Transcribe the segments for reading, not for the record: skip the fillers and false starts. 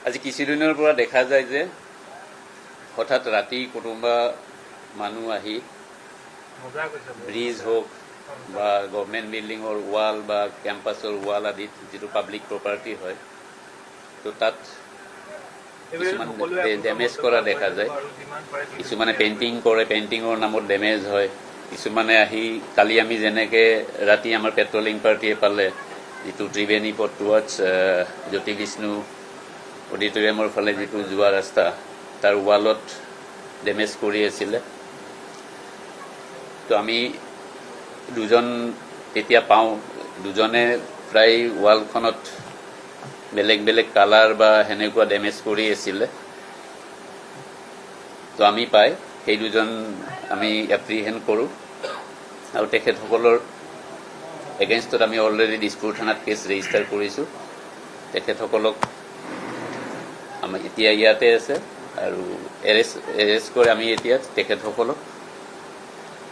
আজি কিছুদিনৰ পৰা দেখা যায় যে হঠাৎ ৰাতি কোনোবা মানুহ আহি ব্ৰিজ হওক বা গভৰ্ণমেণ্ট বিল্ডিঙৰ ৱাল বা কেম্পাছৰ ৱাল আদিত যিটো পাব্লিক প্ৰপাৰ্টি হয় তো তাত কিছুমান ডেমেজ কৰা দেখা যায়। কিছুমানে পেইণ্টিং কৰে, পেইণ্টিঙৰ নামত ডেমেজ হয়। কিছুমানে আহি কালি আমি যেনেকৈ ৰাতি আমাৰ পেট্ৰলিং পাৰ্টিয়ে পালে যিটো ত্ৰিবেণী পথ টুৱাৰ্ডছ জ্যোতি বিষ্ণু অডিটৰিয়ামৰ ফালে যিটো যোৱা ৰাস্তা তাৰ ৱালত ডেমেজ কৰি আছিলে। তো আমি দুজন তেতিয়া পাওঁ, দুজনে প্ৰায় ৱালখনত বেলেগ বেলেগ কালাৰ বা সেনেকুৱা ডেমেজ কৰি আছিলে। তো আমি পাই সেই দুজন আমি এপ্ৰিহেণ্ড কৰোঁ আৰু তেখেতসকলৰ এগেইনষ্টত আমি অলৰেডি দিছপুৰ থানাত কেছ ৰেজিষ্টাৰ কৰিছোঁ। তেখেতসকলক আমি এতিয়া ইয়াতে আছে আৰু এৰেষ্ট কৰি আমি এতিয়া তেখেতসকলক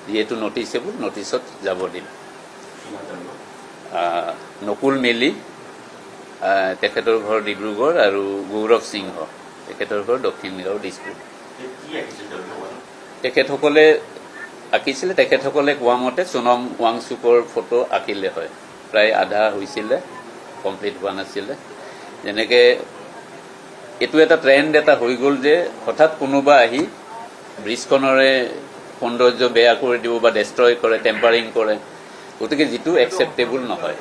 যিহেতু নটিচেবল নটিচত যাব দিম। নকুল মেলি তেখেতৰ ঘৰ ডিব্ৰুগড় আৰু গৌৰৱ সিংহ তেখেতৰ ঘৰ দক্ষিণ গাঁও দিছপুৰ। তেখেতসকলে আঁকিছিলে, তেখেতসকলে কোৱা মতে সোণম ৱাংচুকৰ ফটো আঁকিলে হয়, প্ৰায় আধা হৈছিলে, কমপ্লিট হোৱা নাছিলে। যেনেকৈ এইটো এটা ট্ৰেণ্ড এটা হৈ গ'ল যে হঠাৎ কোনোবা আহি ব্ৰিজখনৰে সৌন্দৰ্য বেয়া কৰি দিব বা ডেষ্ট্ৰয় কৰে, টেম্পাৰিং কৰে, গতিকে যিটো একচেপ্টেবল নহয়।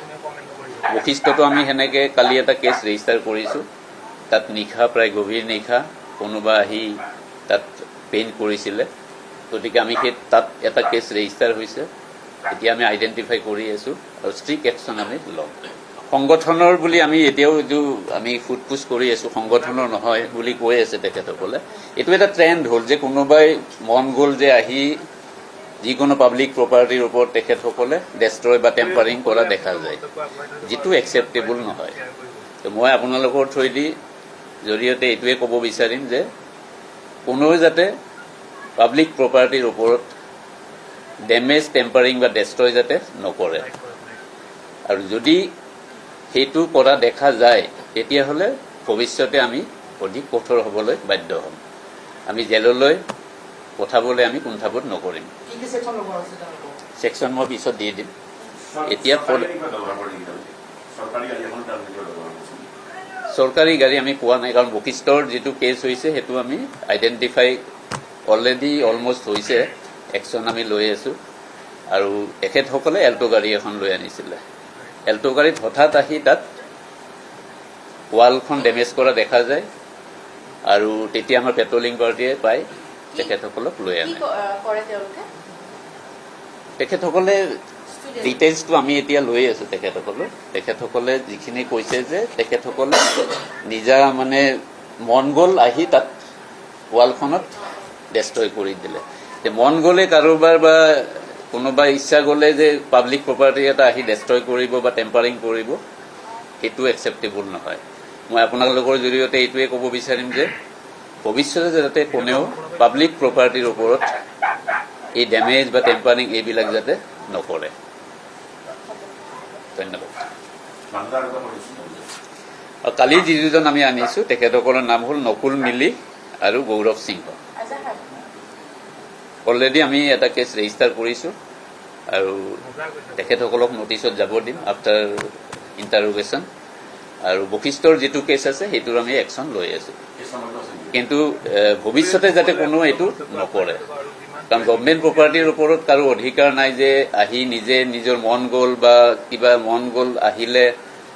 বশিষ্ঠতো আমি সেনেকৈ কালি এটা কেছ ৰেজিষ্টাৰ কৰিছোঁ। তাত নিশা প্ৰায় গভীৰ নিশা কোনোবা আহি তাত পেইণ্ট কৰিছিলে, গতিকে আমি সেই তাত এটা কেছ ৰেজিষ্টাৰ হৈছে। এতিয়া আমি আইডেণ্টিফাই কৰি আছোঁ আৰু ষ্ট্ৰিক্ট একশ্যন আমি ল'ম। সংগঠনৰ বুলি আমি এতিয়াও এইটো আমি সোধপোছ কৰি আছোঁ, সংগঠনৰ নহয় বুলি কৈ আছে তেখেতসকলে। এইটো এটা ট্ৰেণ্ড হ'ল যে কোনোবাই মন গ'ল যে আহি যিকোনো পাব্লিক প্ৰপাৰ্টিৰ ওপৰত তেখেতসকলে ডেষ্ট্ৰয় বা টেম্পাৰিং কৰা দেখা যায়, যিটো একচেপ্টেবল নহয়। তো মই আপোনালোকৰ থ্ৰুৱেদি জৰিয়তে এইটোৱে ক'ব বিচাৰিম যে কোনেও যাতে পাব্লিক প্ৰপাৰ্টিৰ ওপৰত ডেমেজ, টেম্পাৰিং বা ডেষ্ট্ৰয় যাতে নকৰে, আৰু যদি সেইটো কৰা দেখা যায় তেতিয়াহ'লে ভৱিষ্যতে আমি অধিক কঠোৰ হ'বলৈ বাধ্য হ'ম। আমি জেললৈ পঠাবলৈ আমি কুণ্ঠাবোধ নকৰিম। ছেকশ্যন মই পিছত দি দিম। এতিয়া চৰকাৰী গাড়ী আমি পোৱা নাই, কাৰণ বশিষ্ঠৰ যিটো কেছ হৈছে সেইটো আমি আইডেণ্টিফাই অলৰেডি অলমষ্ট হৈছে, একশ্যন আমি লৈ আছোঁ। আৰু তেখেতসকলে এল্টো গাড়ী এখন লৈ আনিছিলে। এল্টো গাড়ীত হঠাৎ আহি তাত ৱালখন ডেমেজ কৰা দেখা যায় আৰু তেতিয়া আমাৰ পেট্ৰলিং পাৰ্টিয়ে পাই তেখেতসকলক লৈ আনে। তেখেতসকলে ডিটেইলছটো আমি এতিয়া লৈ আছোঁ তেখেতসকলৰ। তেখেতসকলে যিখিনি কৈছে যে তেখেতসকলে নিজা মানে মন গ'ল আহি তাত ৱালখনত ডেষ্ট্ৰয় কৰি দিলে। মন গ'লে কাৰোবাৰ বা কোনোবাই ইচ্ছা গ'লে যে পাব্লিক প্ৰপাৰ্টি এটা আহি ডেষ্ট্ৰয় কৰিব বা টেম্পাৰিং কৰিব, সেইটো একচেপ্টেবল নহয়। মই আপোনালোকৰ জৰিয়তে এইটোৱে ক'ব বিচাৰিম যে ভৱিষ্যতে যাতে কোনেও পাব্লিক প্ৰপাৰ্টিৰ ওপৰত এই ডেমেজ বা টেম্পাৰিং এইবিলাক যাতে নকৰে। ধন্যবাদ। কালি যি দুজন আমি আনিছোঁ তেখেতসকলৰ নাম হ'ল নকুল মিলি আৰু গৌৰৱ সিংহ। অলৰেডি আমি এটা কেছ ৰেজিষ্টাৰ কৰিছোঁ আৰু তেখেতসকলক নটিচত যাব দিম আফটাৰ ইণ্টাৰোগেশ্যন। আৰু বশিষ্ঠৰ যিটো কেছ আছে সেইটোৰ আমি একশ্যন লৈ আছোঁ, কিন্তু ভৱিষ্যতে যাতে কোনো এইটো নকৰে। কাৰণ গভৰ্ণমেণ্ট প্ৰপাৰ্টিৰ ওপৰত কাৰো অধিকাৰ নাই যে আহি নিজে নিজৰ মন গ'ল বা কিবা মন গ'ল আহিলে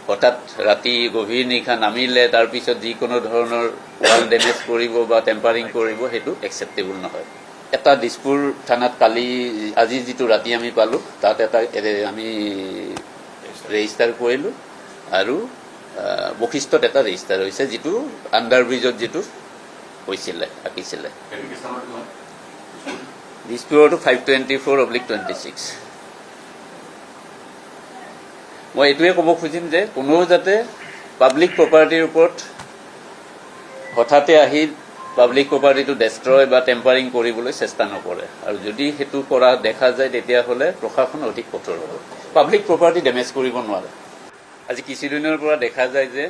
হঠাৎ ৰাতি গভীৰ নিশা নামিলে তাৰপিছত যিকোনো ধৰণৰ ৱাল ডেমেজ কৰিব বা টেম্পাৰিং কৰিব, সেইটো একচেপ্টেবল নহয়। এটা দিছপুৰ থানাত কালি আজি যিটো ৰাতি আমি পালোঁ তাত এটা আমি ৰেজিষ্টাৰ কৰিলোঁ আৰু বশিষ্ঠত এটা ৰেজিষ্টাৰ হৈছে, যিটো আণ্ডাৰ ব্ৰিজত যিটো হৈছিলে আঁকিছিলে। দিছপুৰতো 524/26। মই এইটোৱে ক'ব খুজিম যে কোনেও যাতে পাব্লিক প্ৰপাৰ্টিৰ ওপৰত হঠাতে আহি পাব্লিক প্ৰপাৰ্টিটো ডেষ্ট্ৰয় বা টেম্পাৰিং কৰিবলৈ চেষ্টা নকৰে, আৰু যদি সেইটো কৰা দেখা যায় তেতিয়াহ'লে প্ৰশাসন অধিক কঠোৰ হ'ব। পাব্লিক প্ৰপাৰ্টি ডেমেজ কৰিব নোৱাৰে। আজি কিছুদিনৰ পৰা দেখা যায় যে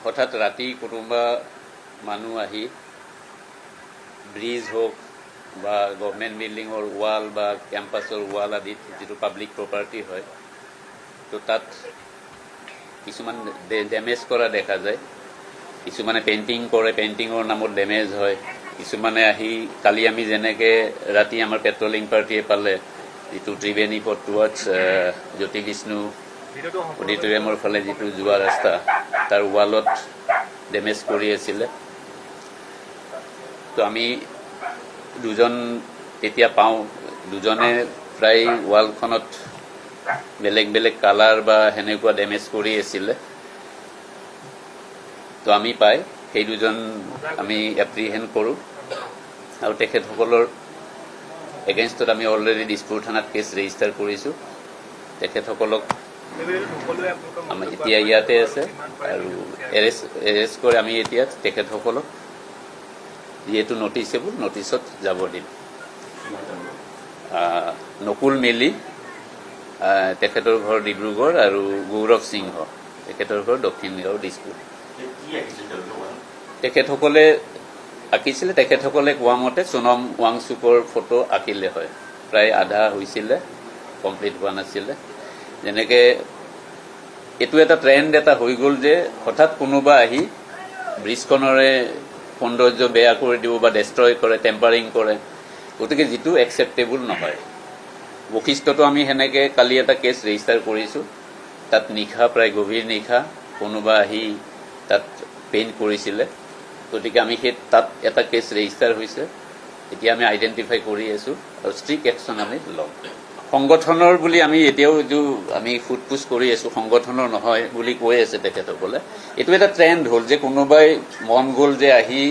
হঠাৎ ৰাতি কোনোবা মানুহ আহি ব্ৰিজ হওক বা গভৰ্ণমেণ্ট বিল্ডিঙৰ ৱাল বা কেম্পাছৰ ৱাল আদিত যিটো পাব্লিক প্ৰপাৰ্টি হয়, তো তাত কিছুমান ডেমেজ কৰা দেখা যায়। কিছুমানে পেইণ্টিং কৰে, পেইণ্টিঙৰ নামত ডেমেজ হয়। কিছুমানে আহি কালি আমি যেনেকৈ ৰাতি আমাৰ পেট্ৰলিং পাৰ্টিয়ে পালে যিটো ত্ৰিবেণী পথ টুৱাৰ্ডছ জ্যোতি বিষ্ণু অডিটৰিয়ামৰ ফালে যিটো যোৱা ৰাস্তা, তাৰ ৱালত ডেমেজ কৰি আছিলে। তো আমি দুজন তেতিয়া পাওঁ, দুজনে প্ৰায় ৱালখনত বেলেগ বেলেগ কালাৰ বা সেনেকুৱা ডেমেজ কৰি আছিলে। তো আমি পাই সেই দুজন আমি এপ্ৰিহেণ্ড কৰোঁ আৰু তেখেতসকলৰ এগেইনষ্টত আমি অলৰেডি দিছপুৰ থানাত কেছ ৰেজিষ্টাৰ কৰিছোঁ। তেখেতসকলক আমি এতিয়া ইয়াতে আছে আৰু এৰেষ্ট কৰি আমি এতিয়া তেখেতসকলক যিহেতু নটিছত যাব দিম। নকুল মেলি, তেখেতৰ ঘৰ ডিব্ৰুগড়, আৰু গৌৰৱ সিংহ, তেখেতৰ ঘৰ দক্ষিণ গাঁও দিছপুৰ। তেখেতসকলে আঁকিছিলে, তেখেতসকলে কোৱা মতে সোণম ৱাংচুকৰ ফটো আঁকিলে হয়। প্ৰায় আধা হৈছিলে, কমপ্লিট হোৱা নাছিলে। যেনেকৈ এইটো এটা ট্ৰেণ্ড এটা হৈ গ'ল যে হঠাৎ কোনোবা আহি ব্ৰিজখনৰে সৌন্দৰ্য বেয়া কৰি দিব বা ডেষ্ট্ৰয় কৰে, টেম্পাৰিং কৰে, গতিকে যিটো একচেপ্টেবল নহয়। বশিষ্ঠতো আমি সেনেকৈ কালি এটা কেছ ৰেজিষ্টাৰ কৰিছোঁ। তাত নিশা, প্ৰায় গভীৰ নিশা কোনোবা আহি তাত পেইণ্ট কৰিছিলে, গতিকে আমি সেই তাত এটা কেছ ৰেজিষ্টাৰ হৈছে। এতিয়া আমি আইডেণ্টিফাই কৰি আছোঁ আৰু ষ্ট্ৰিক্ট একশ্যন আমি ল'ম। সংগঠনৰ বুলি আমি এতিয়াও এইটো আমি সোধপোছ কৰি আছোঁ, সংগঠনৰ নহয় বুলি কৈ আছে তেখেতসকলে। এইটো এটা ট্ৰেণ্ড হ'ল যে কোনোবাই মন গ'ল যে আহি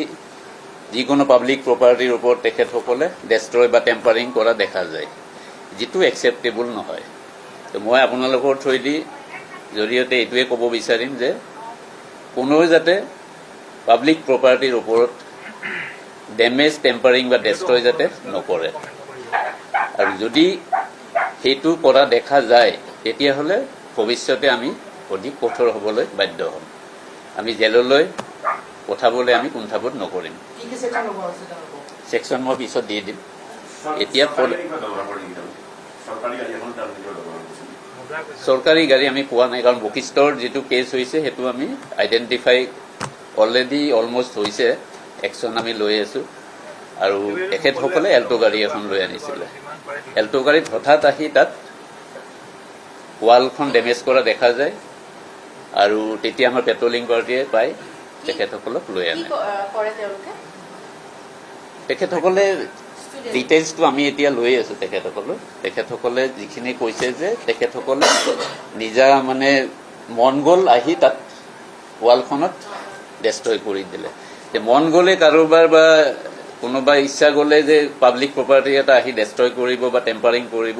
যিকোনো পাব্লিক প্ৰপাৰ্টিৰ ওপৰত তেখেতসকলে ডেষ্ট্ৰয় বা টেম্পাৰিং কৰা দেখা যায়, যিটো একচেপ্টেবল নহয়। তো মই আপোনালোকৰ থ্ৰুৱেদি জৰিয়তে এইটোৱে ক'ব বিচাৰিম যে কোনোৱে যাতে পাব্লিক প্ৰপাৰ্টিৰ ওপৰত ডেমেজ, টেম্পাৰিং বা ডেষ্ট্ৰয় যাতে নকৰে, আৰু যদি সেইটো কৰা দেখা যায় তেতিয়াহ'লে ভৱিষ্যতে আমি অধিক কঠোৰ হ'বলৈ বাধ্য হ'ম। আমি জেললৈ পঠাবলৈ আমি কুণ্ঠাবোধ নকৰিম। ছেকশ্যন মই পিছত দি দিম। এতিয়া চৰকাৰী গাড়ী আমি পোৱা নাই, কাৰণ বশিষ্ঠৰ যিটো কেছ হৈছে সেইটো আমি আইডেণ্টিফাই অলৰেডি অলমষ্ট হৈছে, একশ্যন আমি লৈ আছোঁ। আৰু তেখেতসকলে এল্টো গাড়ী এখন লৈ আনিছিলে। এল্টো গাড়ীত হঠাৎ আহি তাত ৱালখন ডেমেজ কৰা দেখা যায়, আৰু তেতিয়া আমাৰ পেট্ৰলিং পাৰ্টিয়ে পাই তেখেতসকলক লৈ আনে। তেখেতসকলে ডিটেইলছটো আমি এতিয়া লৈ আছোঁ তেখেতসকলে যিখিনি কৈছে যে তেখেতসকলে নিজা মানে মন গ'ল আহি তাত ৱালখনত ডেষ্ট্ৰয় কৰি দিলে। মন গ'লে কাৰোবাৰ বা কোনোবা ইচ্ছা গ'লে যে পাব্লিক প্ৰপাৰ্টি এটা আহি ডেষ্ট্ৰয় কৰিব বা টেম্পাৰিং কৰিব,